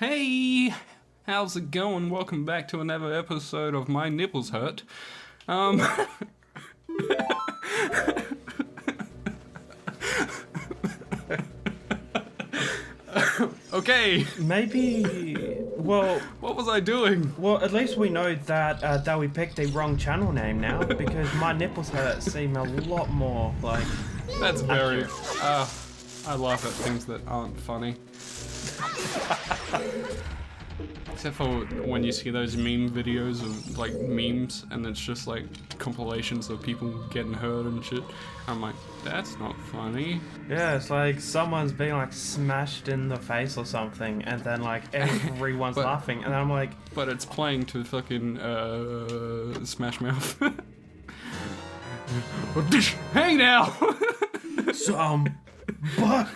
Hey, how's it going? Welcome back to another episode of My Nipples Hurt. Okay. Maybe, well, What was I doing? well, at least we know that we picked a wrong channel name now, because My Nipples Hurt seem a lot more like... That's very... I laugh at things that aren't funny. Except for when you see those meme videos of, like, memes, and it's just, like, compilations of people getting hurt and shit. I'm like, that's not funny. Yeah, it's like someone's being, like, smashed in the face or something, and then, like, everyone's laughing, and I'm like... But it's playing to fucking, Smash Mouth. Hey now! But...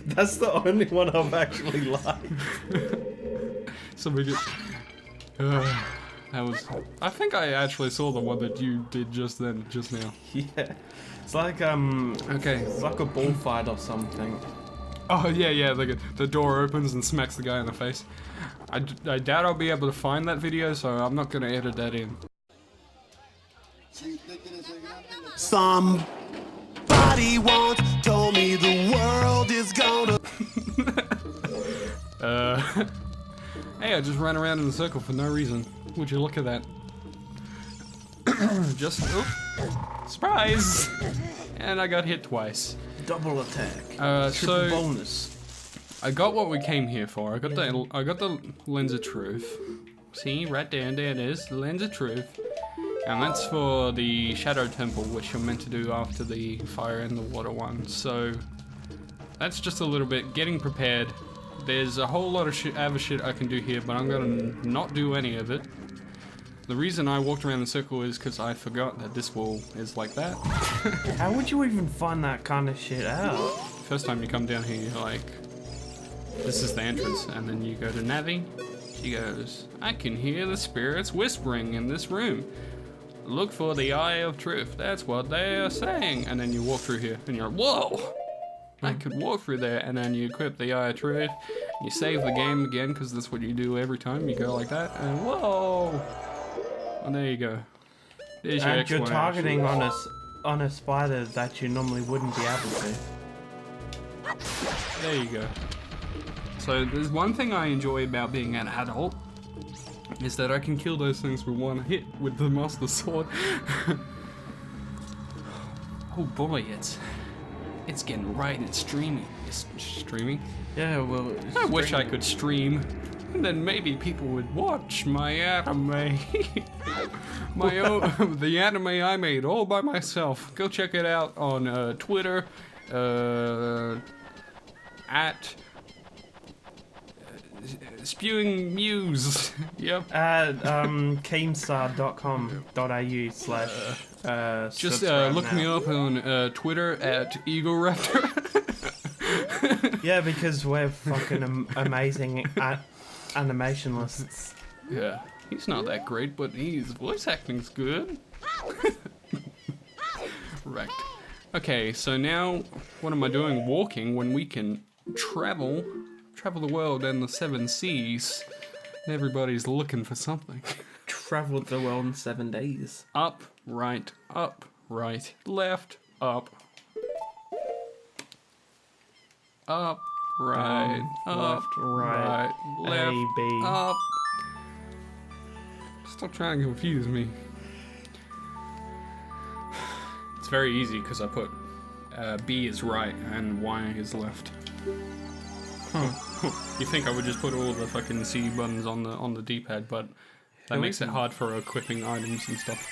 That's the only one I've actually liked. So we get... that was... I think I actually saw the one that you did just now. Yeah. It's like, Okay. it's like a bullfight or something. Oh, yeah, the door opens and smacks the guy in the face. I doubt I'll be able to find that video, so I'm not gonna edit that in. Somebody once told me the world is gonna... Hey, I just ran around in a circle for no reason. Would you look at that? Just, surprise! And I got hit twice. Double attack. So Triple bonus. I got what we came here for. I got the lens of truth. See, right there it is, the lens of truth. And that's for the Shadow Temple, which you're meant to do after the fire and the water one. So that's just a little bit getting prepared. There's a whole lot of other shit I can do here, but I'm gonna not do any of it. The reason I walked around the circle is because I forgot that this wall is like that. How would you even find that kind of shit out? First time you come down here, you're like, this is the entrance, and then you go to Navi. She goes, I can hear the spirits whispering in this room. Look for the Eye of Truth. That's what they are saying. And then you walk through here, and you're like, whoa! I could walk through there, and then you equip the Eye of Truth. You save the game again, because that's what you do every time. You go like that, and whoa! And there you go. There's your And you're targeting action. on a spider that you normally wouldn't be able to. There you go. So there's one thing I enjoy about being an adult, is that I can kill those things with one hit with the Master Sword. Oh boy, it's getting right, it's streaming. It's streaming? Yeah, well... I wish I could stream, and then maybe people would watch my anime. My own, the anime I made all by myself. Go check it out on Twitter, at Spewing Muse. Yep. At keemstar.com.au/ Just look me up on Twitter at Eagle Raptor. Yeah, because we're fucking amazing animationists. Yeah, he's not that great, but his voice acting's good. Wrecked. Okay, so now what am I doing walking when we can travel the world and the 7 seas? And everybody's looking for something. Traveled the world in 7 days. Up, right, left, up. Up, right, up, left, right, left, A, B. up. Stop trying to confuse me. It's very easy because I put B is right and Y is left. You think I would just put all the fucking C buttons on the D-pad, but that makes it hard for equipping items and stuff.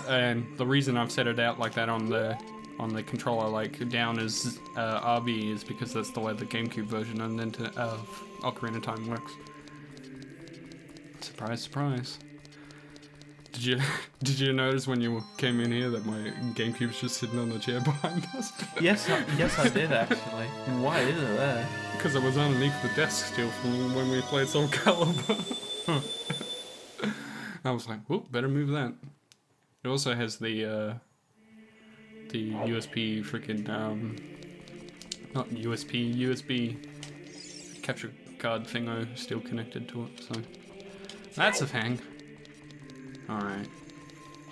And the reason I've set it out like that on the controller, like down is RB, is because that's the way the GameCube version and then of Ocarina of Time works. Surprise, surprise. Did you notice when you came in here that my GameCube's just sitting on the chair behind us? Yes, I did actually. Why is it there? Because it was underneath the desk still from when we played Soul Calibur. I was like, whoop, better move that. It also has the USB freaking not USB capture card thingo still connected to it, so that's a thing. Alright.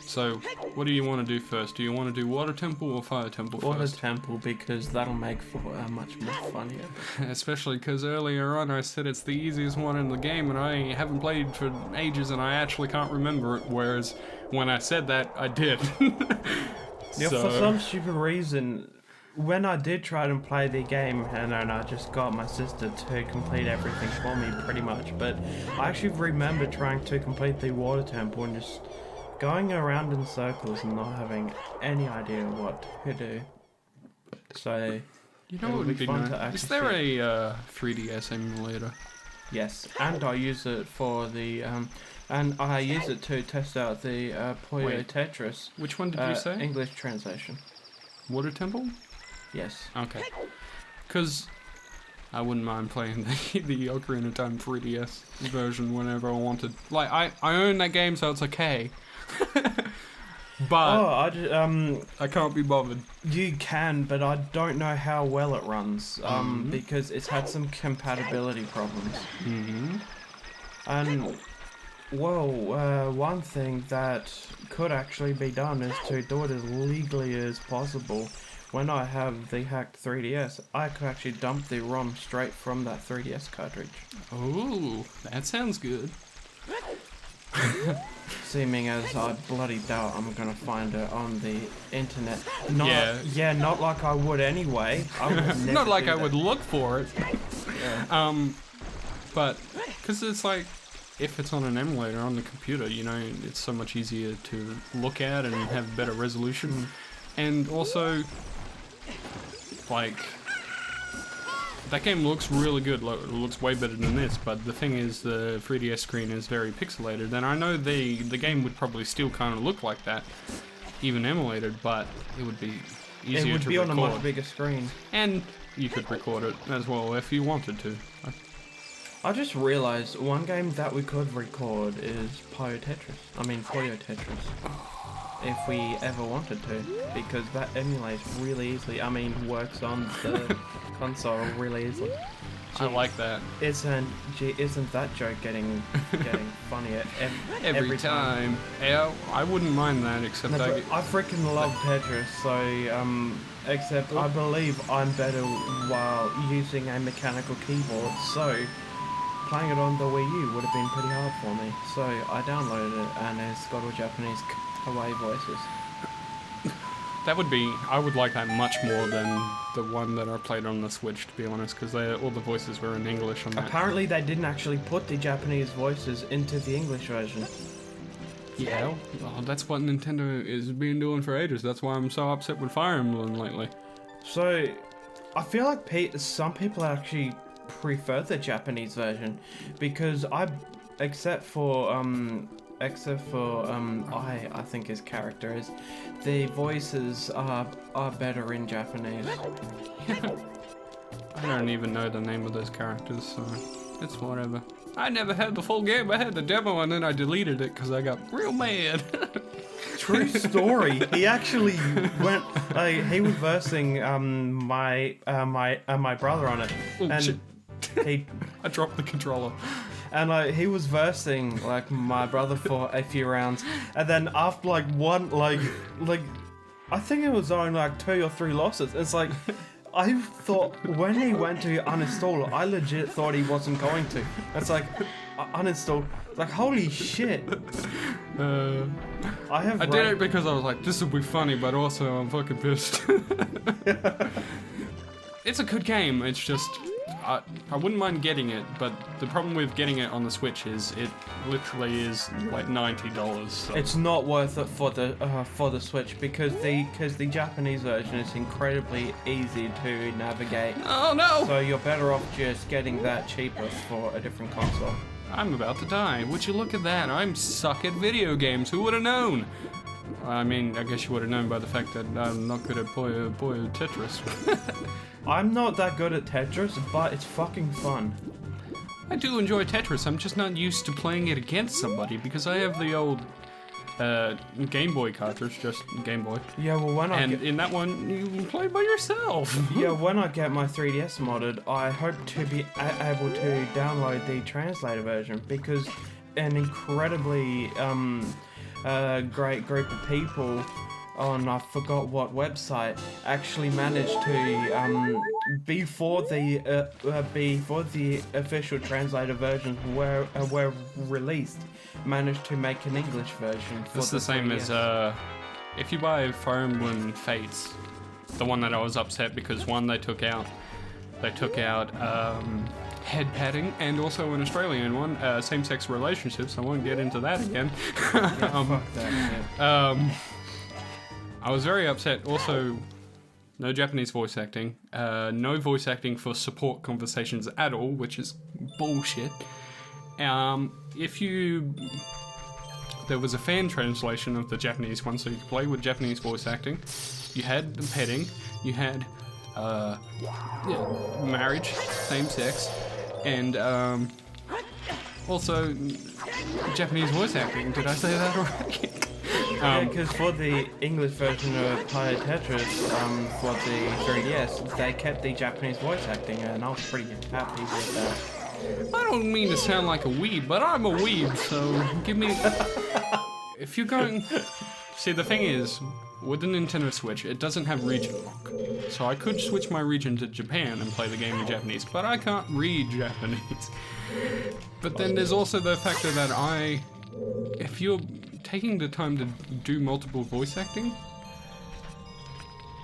So, what do you want to do first? Do you want to do Water Temple or Fire Temple Water first? Temple, because that'll make for much more funnier. Especially because earlier on I said it's the easiest one in the game and I haven't played for ages and I actually can't remember it, whereas when I said that, I did. Yeah, for some stupid reason, when I did try to play the game, and then I just got my sister to complete everything for me, pretty much, but I actually remember trying to complete the Water Temple and just going around in circles and not having any idea what to do. So, you know what would be fun nice? to actually Is there a 3DS emulator? Yes, and I use it for the and I use it to test out the Puyo Wait. Tetris. Which one did you say? English translation. Water Temple? Yes. Okay. Because I wouldn't mind playing the Ocarina of Time 3DS version whenever I wanted. Like, I own that game, so it's okay. But I can't be bothered. You can, but I don't know how well it runs. Because it's had some compatibility problems. And well, one thing that could actually be done is to do it as legally as possible. When I have the hacked 3DS, I could actually dump the ROM straight from that 3DS cartridge. Ooh, that sounds good. Seeming as I bloody doubt I'm gonna find it on the internet. Not, Yeah. not like I would anyway. I would never Not like do I that. would look for it. Yeah. But, because it's like, if it's on an emulator on the computer, you know, it's so much easier to look at and have better resolution. And also, like, that game looks really good. It looks way better than this, but the thing is, the 3DS screen is very pixelated, and I know the game would probably still kind of look like that, even emulated, but it would be easier to It would be on a record. much bigger screen. And you could record it as well if you wanted to. I just realised one game that we could record is Puyo Tetris. If we ever wanted to, because that emulates really easily. I mean, works on the console really easily. I like that. Isn't that joke getting funnier Every time. Yeah, I wouldn't mind that, except No, I but I freaking love Tetris, so except I believe I'm better while using a mechanical keyboard, so playing it on the Wii U would have been pretty hard for me. So I downloaded it and it's got all Japanese kawaii voices. That would be, I would like that much more than the one that I played on the Switch, to be honest, because all the voices were in English on that. Apparently they didn't actually put the Japanese voices into the English version. Yeah, well, that's what Nintendo is been doing for ages. That's why I'm so upset with Fire Emblem lately. So I feel like some people actually prefer the Japanese version, because except for I think his character is, the voices are better in Japanese. I don't even know the name of those characters, so it's whatever. I never had the full game. I had the demo and then I deleted it because I got real mad. True story. He actually went. He was versing my brother on it, Oh, and shit. he. I dropped the controller. And he was versing like my brother for a few rounds, and then after like one like I think it was only like 2 or 3 losses. It's like I thought when he went to uninstall, I legit thought he wasn't going to. It's like uninstall. Like holy shit. I did it because I was like, this will be funny, but also I'm fucking pissed. It's a good game. It's just I wouldn't mind getting it, but the problem with getting it on the Switch is it literally is like $90. So. It's not worth it for the Switch because the Japanese version is incredibly easy to navigate. Oh no! So you're better off just getting that cheaper for a different console. I'm about to die. Would you look at that? I'm suck at video games. Who would have known? I mean, I guess you would have known by the fact that I'm not good at Puyo Tetris. I'm not that good at Tetris, but it's fucking fun. I do enjoy Tetris. I'm just not used to playing it against somebody because I have the old Game Boy cartridge, just Game Boy. Yeah, well, In that one, you play by yourself. Yeah, when I get my 3DS modded, I hope to be able to download the translator version, because an incredibly great group of people on I forgot what website actually managed to before the official translator versions were released, managed to make an English version. It's the same 3DS. as if you buy Fire Emblem Fates, the one that I was upset because one they took out head padding, and also an Australian one, same-sex relationships. I won't get into that again. Fuck that shit. I was very upset. Also, no Japanese voice acting. No voice acting for support conversations at all, which is bullshit. There was a fan translation of the Japanese one, so you could play with Japanese voice acting. You had the petting. You had marriage, same sex, and also Japanese voice acting. Did I say that already? Because for the English version of Player Tetris, for the 3DS, they kept the Japanese voice acting, and I was pretty happy with that. I don't mean to sound like a weeb, but I'm a weeb, so give me... If you're going... See, the thing is, with the Nintendo Switch, it doesn't have region lock. So I could switch my region to Japan and play the game in Japanese, but I can't read Japanese. But then there's also the factor that if you're taking the time to do multiple voice acting,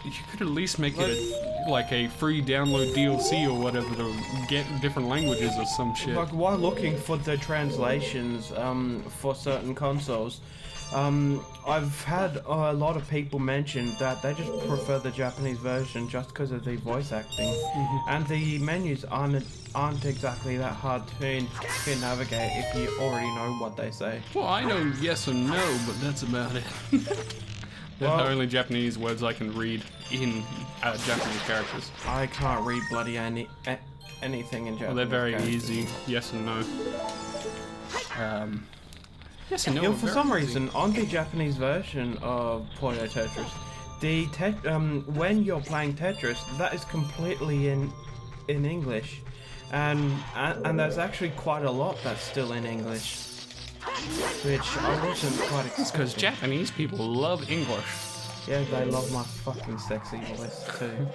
you could at least make it like a free download DLC or whatever to get different languages or some shit. Like, while looking for the translations for certain consoles, I've had a lot of people mention that they just prefer the Japanese version just because of the voice acting, and the menus aren't exactly that hard to navigate if you already know what they say. Well, I know yes and no, but that's about it. They're the only Japanese words I can read in Japanese characters. I can't read bloody anything in Japanese. Well, they're very characters. easy. Yes and no. Yes and no. Yeah, for some reason, on the Japanese version of Puyo Tetris, when you're playing Tetris, that is completely in English, and there's actually quite a lot that's still in English, which I wasn't quite expecting. It's because Japanese people love English. Yeah, they love my fucking sexy voice too.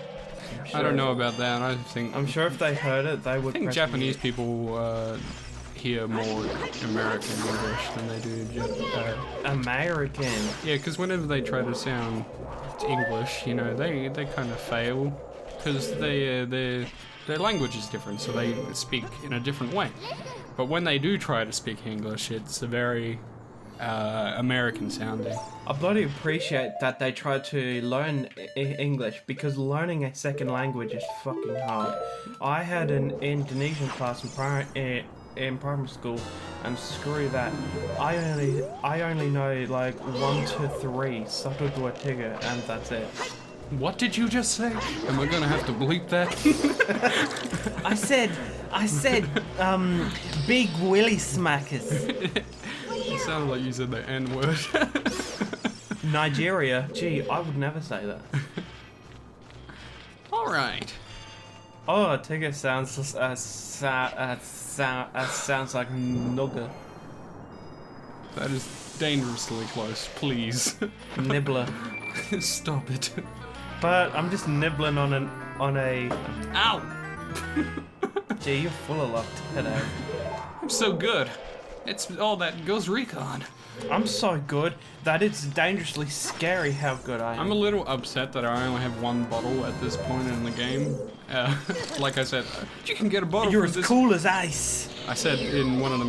I don't know about that. I'm sure if they heard it, they would. I think Japanese people hear more American English than they do American. Yeah, because whenever they try to sound English, you know, they kind of fail because their language is different, so they speak in a different way. But when they do try to speak English, it's a very American sounding. I bloody appreciate that they try to learn English, because learning a second language is fucking hard. I had an Indonesian class in primary school, and screw that. I only know like 1 to 3, 1, 2, 3, and that's it. What did you just say? Am I gonna have to bleep that? I said, big willy smackers. It sounded like you said the N-word. Nigeria. Gee, I would never say that. All right. Oh, Tigger sounds sounds like Nugger. That is dangerously close. Please. Nibbler. Stop it. But I'm just nibbling on a. Ow! Gee, you're full of luck today. I'm so good. It's all that Ghost Recon. I'm so good that it's dangerously scary how good I am. I'm a little upset that I only have 1 bottle at this point in the game. Like I said, you can get a bottle. You're as cool as ice. I said in one of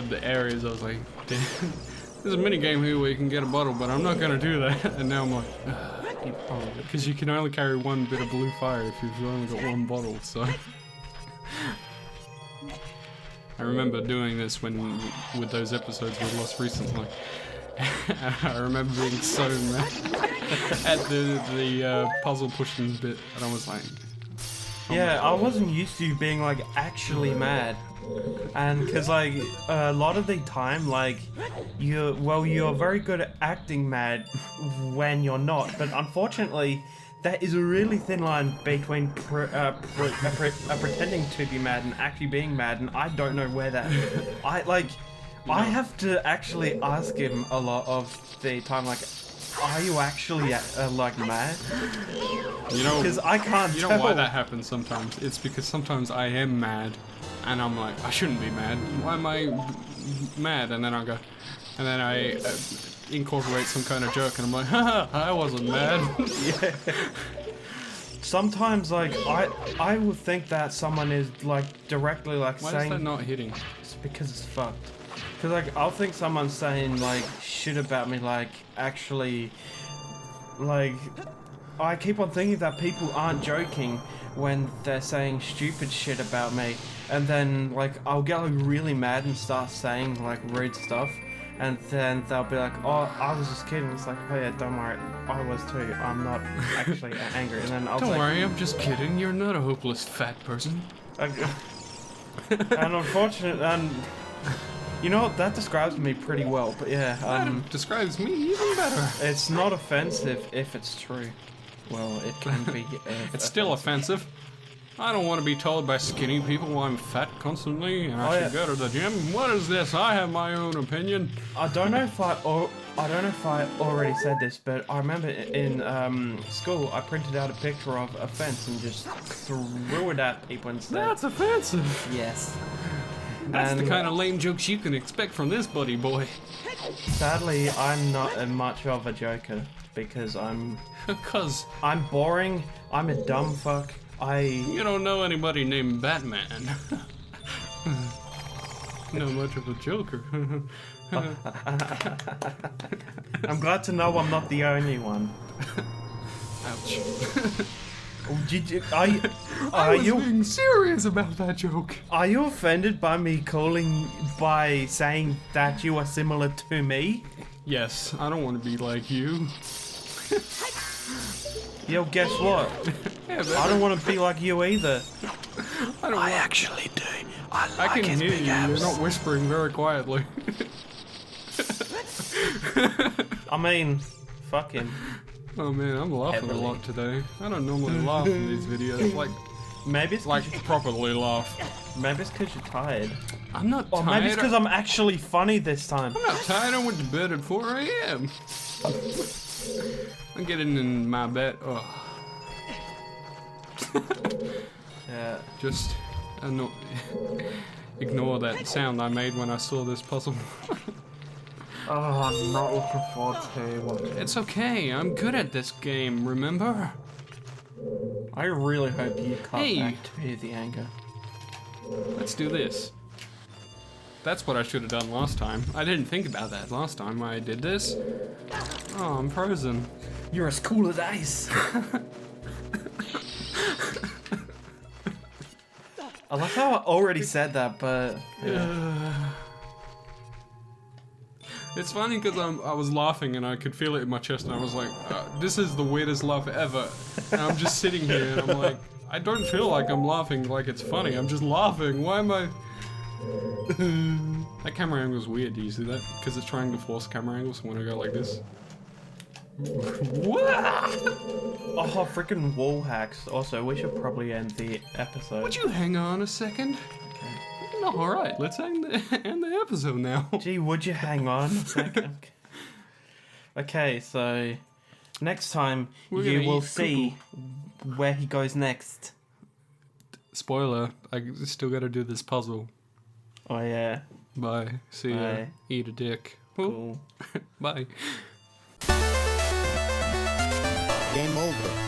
the areas, I was like, there's a mini game here where you can get a bottle, but I'm not gonna do that. And now I'm like, because you can only carry 1 bit of blue fire if you've only got 1 bottle. So I remember doing this with those episodes we lost recently. I remember being so mad at the puzzle pushing bit, and I was like, Yeah, I wasn't used to being like actually mad, and because like a lot of the time, like you're very good at acting mad when you're not, but unfortunately, there is a really thin line between pretending to be mad and actually being mad, and I don't know where that. I have to actually ask him a lot of the time, like, are you actually like mad? You know, because I can't. You know why that happens sometimes? It's because sometimes I am mad, and I'm like, I shouldn't be mad. Why am I mad? And then I go, and then I incorporate some kind of joke, and I'm like, haha, I wasn't mad. Yeah. Sometimes, like, I would think that someone is like directly like Why saying. is that not hitting? It's because it's fucked. Because like I'll think someone's saying like shit about me, like actually, like I keep on thinking that people aren't joking when they're saying stupid shit about me, and then like I'll get like really mad and start saying like rude stuff, and then they'll be like, oh, I was just kidding. It's like, oh yeah, don't worry, I was too. I'm not actually angry. And then I'll Don't like, worry, I'm just kidding. You're not a hopeless fat person. and unfortunately, and you know what, that describes me pretty well. But yeah, That describes me even better. it's not offensive if it's true. Well, it can be. It's still offensive. I don't want to be told by skinny people I'm fat constantly and I should go to the gym. What is this? I have my own opinion. I don't know if I already said this, but I remember in school I printed out a picture of a fence and just threw it at people and said, That's offensive. yes. That's the And kind of lame jokes you can expect from this buddy boy. sadly, I'm not much of a joker because I'm boring. I'm a dumb fuck. You don't know anybody named Batman. Not much of a joker. I'm glad to know I'm not the only one. Ouch. Are you being serious about that joke. Are you offended by me by saying that you are similar to me? Yes, I don't want to be like you. Yo, guess what? Yeah, I don't want to be like you either. I actually do. I I like can his hear big you. abs. You're not whispering very quietly. I mean, fuck him. Oh man, I'm laughing Heavily. a lot today. I don't normally laugh in these videos. Maybe it's Like properly laugh. maybe it's because you're tired. I'm not Or tired. maybe it's because I'm actually funny this time. I'm not tired. I went to bed at 4 a.m. I'm getting in my bed. Oh. Yeah. Just ignore that sound I made when I saw this puzzle. Oh, I'm not looking forward to watching. It's okay. I'm good at this game. Remember? I really hope you cut Hey. back to the anger. Let's do this. That's what I should have done last time. I didn't think about that last time I did this. Oh, I'm frozen. You're as cool as ice. I like how I already said that, but yeah. It's funny because I was laughing and I could feel it in my chest and I was like, this is the weirdest laugh ever. And I'm just sitting here and I'm like, I don't feel like I'm laughing like it's funny. I'm just laughing. Why am I... That camera angle is weird. Do you see that? Because it's trying to force camera angles when I go like this. Oh, freaking wall hacks. Also, we should probably end the episode. Would you hang on a second? Okay. No, alright, let's end the episode now. Gee, would you hang on a second? Okay, so next time We're you gonna will eat see where he goes next. Spoiler, I still gotta do this puzzle. Oh yeah. Bye. See ya. Bye. Eat a dick. Cool. Bye. Game over.